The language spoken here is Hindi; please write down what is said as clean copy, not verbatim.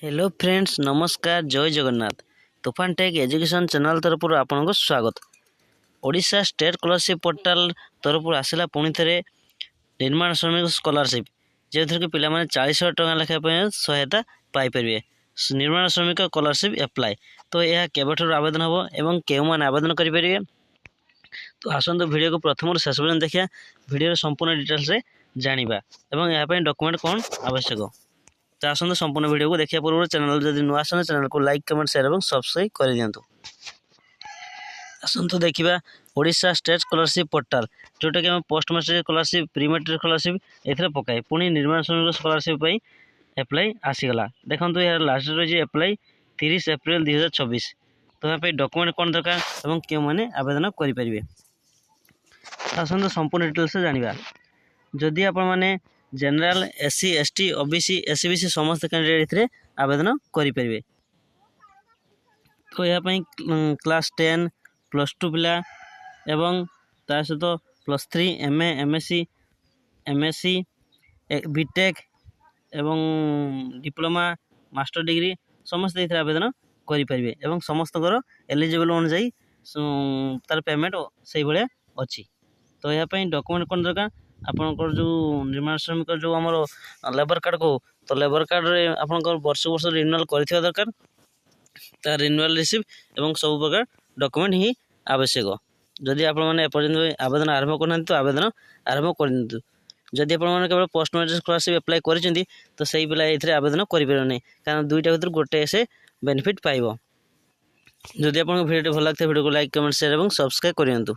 हेलो फ्रेंड्स, नमस्कार, जय जगन्नाथ। तूफान टेक एजुकेशन चैनल तरफ आपको स्वागत। ओडिशा स्टेट स्कॉलरशिप पोर्टाल तरफ आसला पुणी थे निर्माण श्रमिक स्कॉलरशिप जो थी कि पाने 40,000 टका लेखाएं सहायता पाइपर। निर्माण श्रमिक स्कॉलरशिप एप्लाय तो यह केवठार आवेदन हम एवं क्यों मैंने आवेदन करेंगे। तो आसतु वीडियो को प्रथम शेष पर्यटन देखा, वीडियो संपूर्ण डिटेल्स जाना और यहाँ डॉक्यूमेंट कौन आवश्यक। तो आसतु संपूर्ण वीडियो को देखा पूर्व चैनल जब नुआ आसन चैनल को लाइक कमेंट शेयर और सब्सक्राइब कर दिंतु। आसतु देखा ओडिशा स्टेट स्कॉलरशिप पोर्टाल जोटा कि post matric scholarship pre matric scholarship ए पकाए पुणी निर्माण श्रमिक स्कॉलरशिप एप्लाय आसीगला। देखो यार लास्ट रही एप्लाय 30 एप्रिल 2024। तो यहाँ डॉक्यूमेंट कौन दरकार और क्यों मैंने आवेदन करेंगे। आसतु संपूर्ण डिटेल्स जाना। जदि आपण मैंने general SC ST OBC SCBC समस्त कैंडिडेट ए आवेदन करेंगे। तो यहाँ क्लास 10 +2 पिला एवं ता सहित +3 MA MSc बीटेक एवं डिप्लोमा मास्टर डिग्री समस्त ये आवेदन करेंगे और समस्त एलिजिबल अनुजाई तार पेमेंट से भाया अच्छी। तो यहाँ डॉक्यूमेंट कौन दरकार आपंकर जो निर्माण श्रमिक जो आम लेबर कार्ड को तो लेबर कार्ड रे आपंकर वर्ष वर्ष रिन्यूअल कर दरकार तार रिन्यूअल रिसीप्ट और सब प्रकार डॉक्यूमेंट ही आवश्यक। जदि आप आवेदन आरंभ करना तो आवेदन आरंभ कर। जदि आप केवल पोस्ट मैट्रिक स्कॉलरशिप एप्लाय कर तो सही पिला ये आवेदन करें कारण दुईटा भर गोटे से बेनिफिट पाइब। जदि आपको वीडियो भल लगता है वीडियो को लाइक कमेंट शेयर और सब्सक्राइब करूँ।